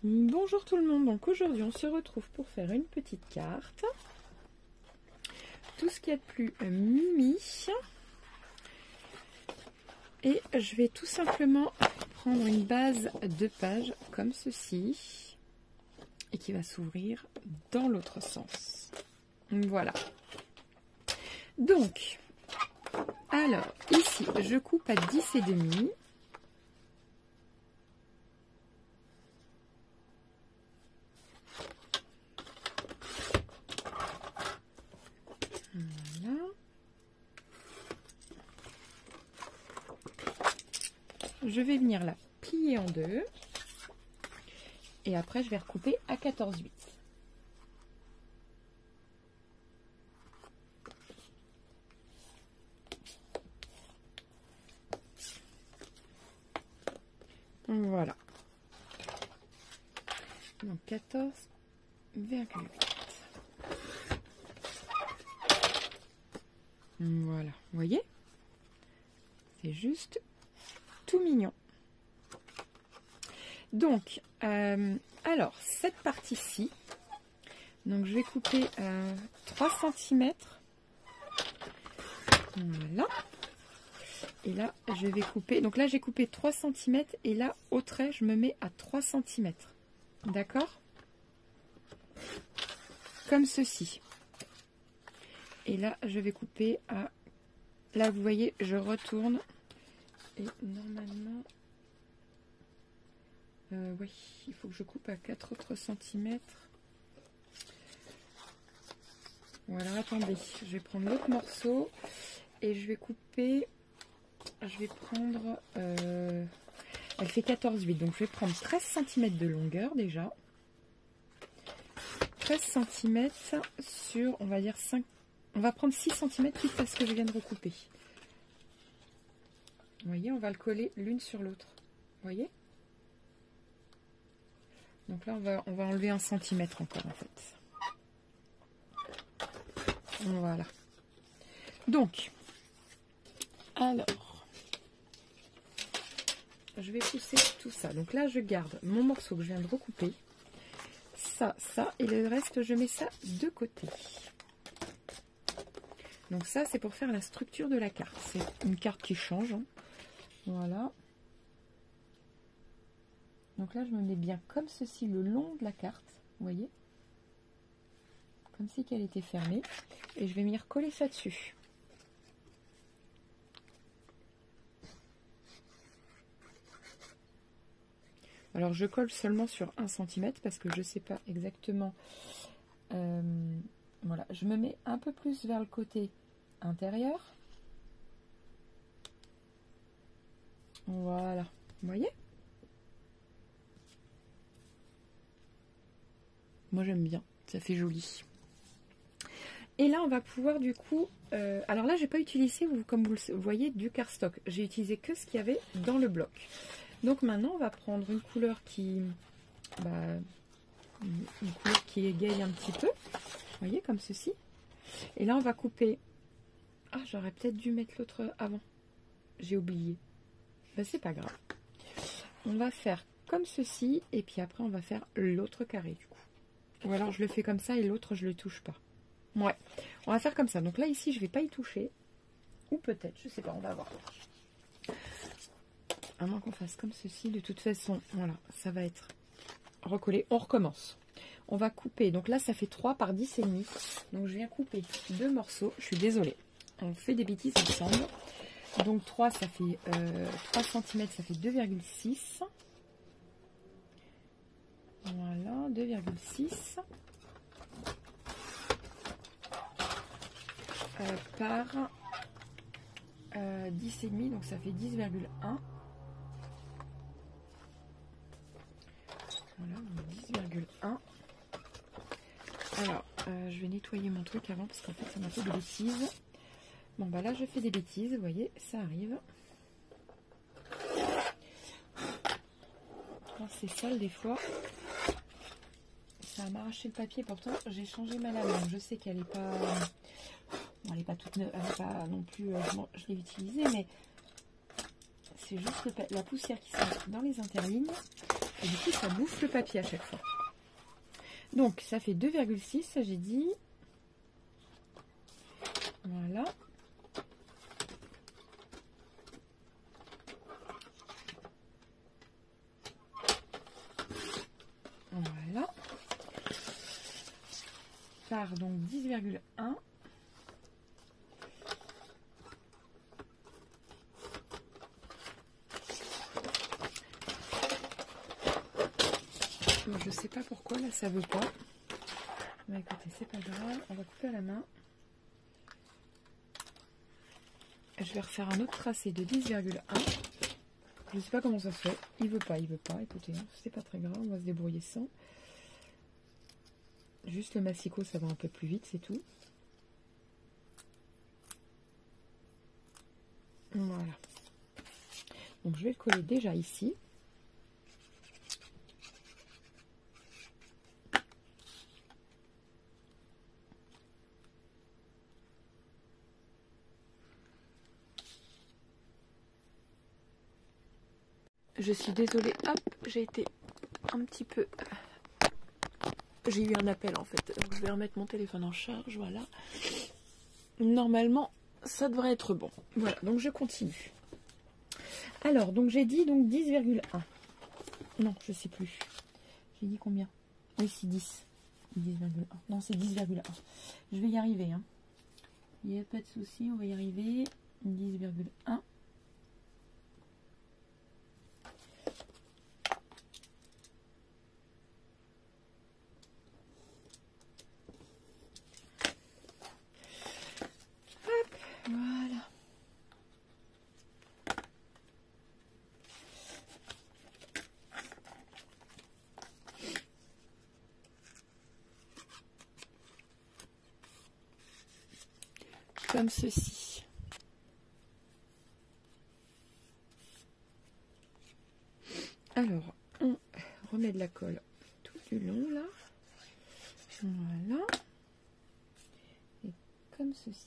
Bonjour tout le monde, donc aujourd'hui on se retrouve pour faire une petite carte. Tout ce qu'il y a de plus mimi. Et je vais tout simplement prendre une base de page comme ceci. Et qui va s'ouvrir dans l'autre sens. Voilà. Donc, alors ici je coupe à 10 et demi. Voilà. Je vais venir la plier en deux. Et après, je vais recouper à 14,8. Voilà. Donc 14,8. Voilà, vous voyez? C'est juste tout mignon. Donc, alors, cette partie-ci, donc je vais couper 3 cm. Voilà. Et là, je vais couper. Donc là, j'ai coupé 3 cm. Et là, au trait, je me mets à 3 cm. D'accord? Comme ceci. Et là, je vais couper à... Là, vous voyez, je retourne. Et normalement... oui, il faut que je coupe à 4 autres centimètres. Voilà, attendez. Je vais prendre l'autre morceau. Et je vais couper... Je vais prendre... elle fait 14,8. Donc, je vais prendre 13 cm de longueur déjà. 13 cm sur, on va dire 5... On va prendre 6 cm quitte à ce que je viens de recouper. Vous voyez, on va le coller l'une sur l'autre. Vous voyez? Donc là, on va enlever 1 cm encore en fait. Voilà. Donc, alors, je vais pousser tout ça. Donc là, je garde mon morceau que je viens de recouper. Ça, et le reste, je mets ça de côté. Donc ça, c'est pour faire la structure de la carte. C'est une carte qui change. Hein. Voilà. Donc là, je me mets bien comme ceci le long de la carte. Vous voyez? Comme si qu'elle était fermée. Et je vais venir coller ça dessus. Alors, je colle seulement sur 1 cm parce que je ne sais pas exactement... voilà, je me mets un peu plus vers le côté intérieur. Voilà, vous voyez? Moi j'aime bien, ça fait joli. Et là on va pouvoir du coup... alors là j'ai pas utilisé, comme vous le voyez, du cardstock. J'ai utilisé que ce qu'il y avait dans le bloc. Donc maintenant on va prendre une couleur qui... une couleur qui égaye un petit peu. Vous voyez, comme ceci. Et là, on va couper... Ah, j'aurais peut-être dû mettre l'autre avant. J'ai oublié. Ben, c'est pas grave. On va faire comme ceci. Et puis après, on va faire l'autre carré, du coup. Ou alors, je le fais comme ça et l'autre, je le touche pas. Ouais. On va faire comme ça. Donc là, ici, je vais pas y toucher. Ou peut-être, je sais pas, on va voir. À moins qu'on fasse comme ceci. De toute façon, voilà, ça va être recollé. On recommence. On va couper, donc là ça fait 3 par 10 et demi. Donc je viens couper 2 morceaux. Je suis désolée, on fait des bêtises ensemble. Donc 3 ça fait 3 cm, ça fait 2,6. Voilà, 2,6 par 10 et demi, donc ça fait 10,1. Voilà, 10,1. Alors, je vais nettoyer mon truc avant parce qu'en fait, ça m'a fait des bêtises. Bon, bah là, je fais des bêtises. Vous voyez, ça arrive. C'est sale des fois. Ça a m'arraché le papier. Pourtant, j'ai changé ma lame. Donc, je sais qu'elle n'est pas... Bon, elle n'est pas toute neuve. Elle n'est pas non plus... je l'ai utilisée, mais c'est juste la poussière qui sort dans les interlignes. Et du coup, ça bouffe le papier à chaque fois. Donc, ça fait 2,6, ça j'ai dit. Voilà. Voilà. Par donc 10,1. Je sais pas pourquoi là ça veut pas. Mais écoutez, c'est pas grave, on va couper à la main. Je vais refaire un autre tracé de 10,1. Je sais pas comment ça se fait. Il veut pas, écoutez, hein, c'est pas très grave, on va se débrouiller sans. Juste le massicot, ça va un peu plus vite, c'est tout. Voilà. Donc je vais le coller déjà ici. Je suis désolée, hop, j'ai été un petit peu... J'ai eu un appel en fait, donc je vais remettre mon téléphone en charge, voilà. Normalement, ça devrait être bon. Voilà, donc je continue. Alors, donc j'ai dit donc 10,1. Non, je sais plus. J'ai dit combien? Oui, c'est 10. 10,1. Non, c'est 10,1. Je vais y arriver. Hein. Il n'y a pas de souci, on va y arriver. 10,1. Hop, voilà. Comme ceci. Alors, on remet de la colle tout du long là. Voilà. Et comme ceci.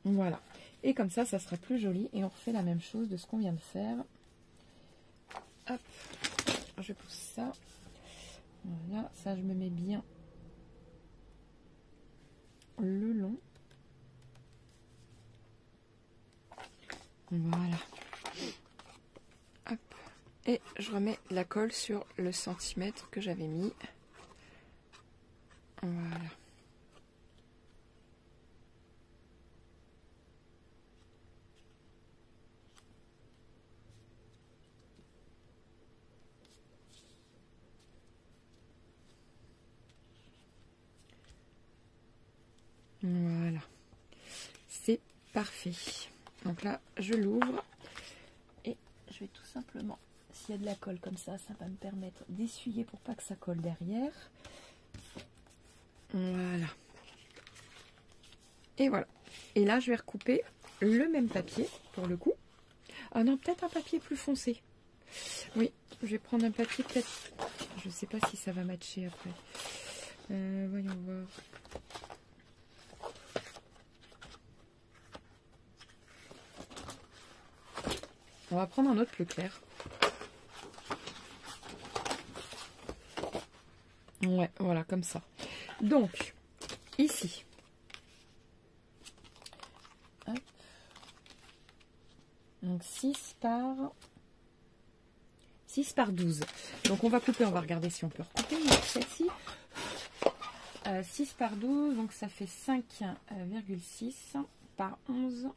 Voilà. Et comme ça, ça sera plus joli. Et on refait la même chose de ce qu'on vient de faire. Hop. Je pousse ça. Voilà. Ça, je me mets bien le long. Voilà. Hop. Et je remets la colle sur le centimètre que j'avais mis. Voilà. Voilà. C'est parfait. Donc là, je l'ouvre. Et je vais tout simplement, s'il y a de la colle comme ça va me permettre d'essuyer pour pas que ça colle derrière. Voilà. Et voilà. Et là, je vais recouper le même papier pour le coup. Ah non, peut-être un papier plus foncé. Oui, je vais prendre un papier peut-être... Je sais pas si ça va matcher après. Voyons voir. On va prendre un autre plus clair. Ouais, voilà, comme ça. Donc, ici. Hop. Donc, 6 par 12. Donc, on va couper, on va regarder si on peut recouper celle-ci. 6 par 12, donc ça fait 5,6 par 11,6.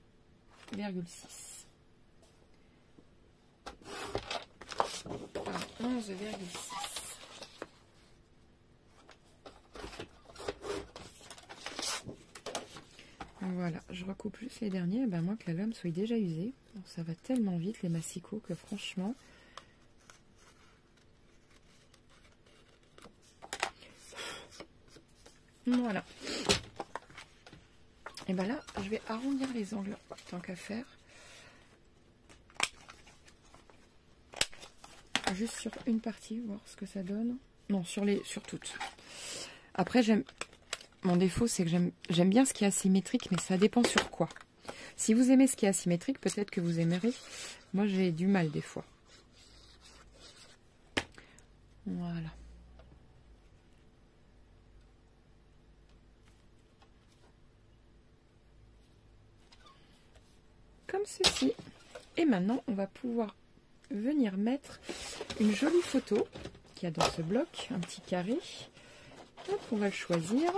Par 11,6. Voilà, je recoupe juste les derniers, ben moi que la lame soit déjà usée. Donc, ça va tellement vite les massicots que franchement... Voilà. Et ben là, je vais arrondir les angles tant qu'à faire. Juste sur une partie, voir ce que ça donne. Non, sur toutes. Après, mon défaut, c'est que j'aime bien ce qui est asymétrique, mais ça dépend sur quoi. Si vous aimez ce qui est asymétrique, peut-être que vous aimerez. Moi, j'ai du mal des fois. Voilà. Comme ceci. Et maintenant, on va pouvoir venir mettre une jolie photo qu'il y a dans ce bloc, un petit carré. Hop, on va le choisir.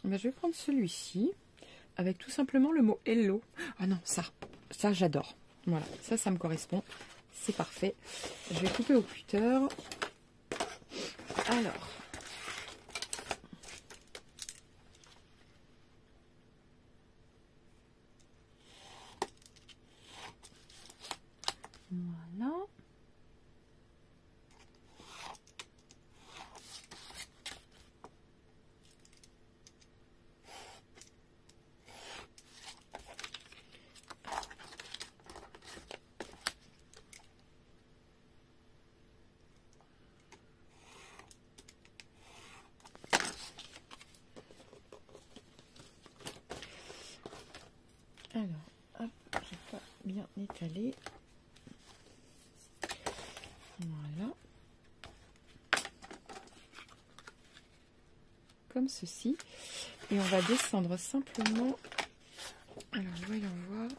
Ben, je vais prendre celui-ci avec tout simplement le mot hello. Ah non, ça j'adore. Voilà, ça me correspond. C'est parfait. Je vais couper au cutter. Alors. Voilà. Alors, hop, j'ai pas bien étalé. Voilà. Comme ceci. Et on va descendre simplement. Alors, voyons voir.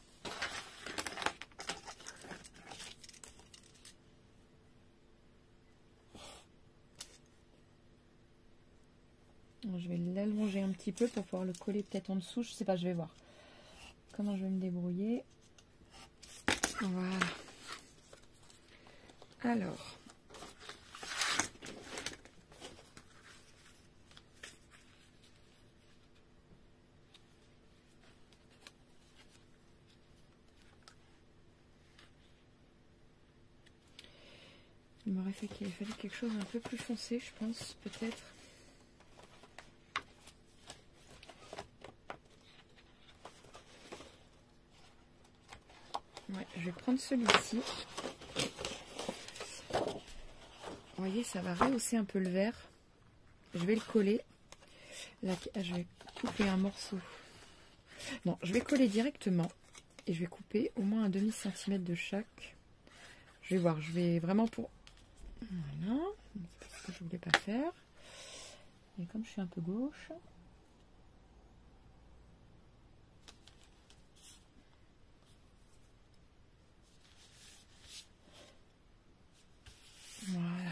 Je vais l'allonger un petit peu pour pouvoir le coller peut-être en dessous. Je sais pas, je vais voir comment je vais me débrouiller. Voilà. Alors. Il m'aurait fallu quelque chose un peu plus foncé, je pense, peut-être. Ouais, je vais prendre celui-ci. Vous voyez, ça va rehausser un peu le vert. Je vais le coller. Là, je vais couper un morceau. Non, je vais coller directement. Et je vais couper au moins un demi-centimètre de chaque. Je vais voir, je vais vraiment pour... Voilà, c'est ce que je voulais pas faire. Et comme je suis un peu gauche... Voilà.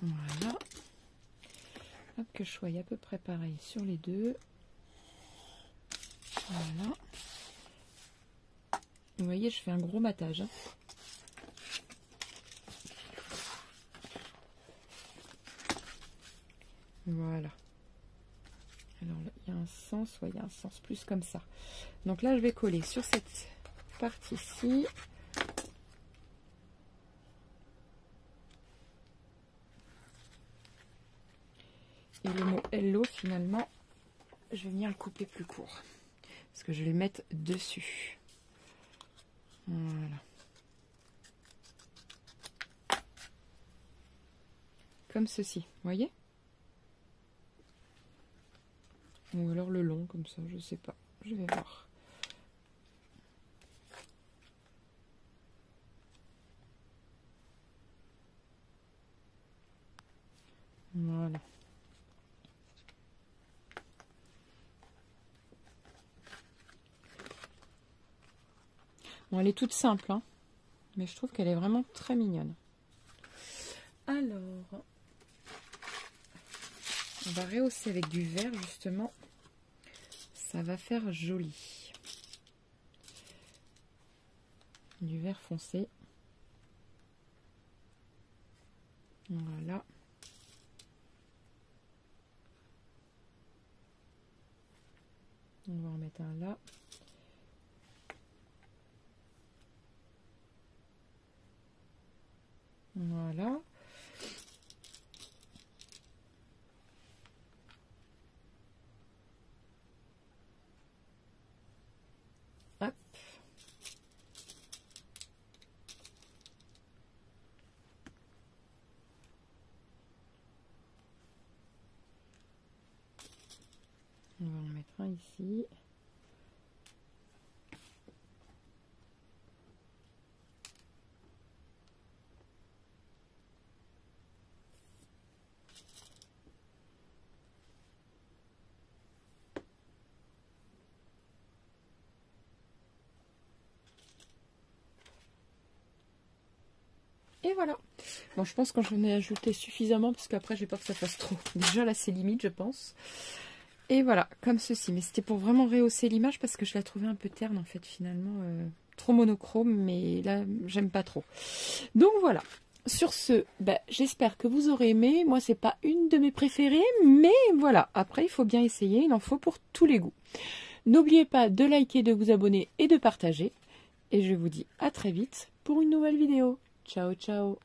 Voilà. Hop, que je sois à peu près pareil sur les deux. Voilà. Vous voyez, je fais un gros matage. Hein. Voilà. Alors là, il y a un sens, ouais, il y a un sens plus comme ça. Donc là, je vais coller sur cette partie-ci. Et le mot hello, finalement, je vais venir le couper plus court. Parce que je vais le mettre dessus. Voilà. Comme ceci, vous voyez? Ou alors le long, comme ça, je sais pas. Je vais voir. Voilà. Bon, elle est toute simple, hein, mais je trouve qu'elle est vraiment très mignonne. Alors, on va rehausser avec du vert, justement. Ça va faire joli. Du vert foncé. Voilà. On va en mettre un là. Voilà. mettre un ici. Et voilà. Bon, je pense que j'en ai ajouté suffisamment parce qu'après, j'ai peur que ça fasse trop. Déjà, là, c'est limite, je pense. Et voilà, comme ceci. Mais c'était pour vraiment rehausser l'image parce que je la trouvais un peu terne, en fait, finalement. Trop monochrome, mais là, j'aime pas trop. Donc, voilà. Sur ce, j'espère que vous aurez aimé. Moi, c'est pas une de mes préférées, mais voilà. Après, il faut bien essayer. Il en faut pour tous les goûts. N'oubliez pas de liker, de vous abonner et de partager. Et je vous dis à très vite pour une nouvelle vidéo. Ciao, ciao!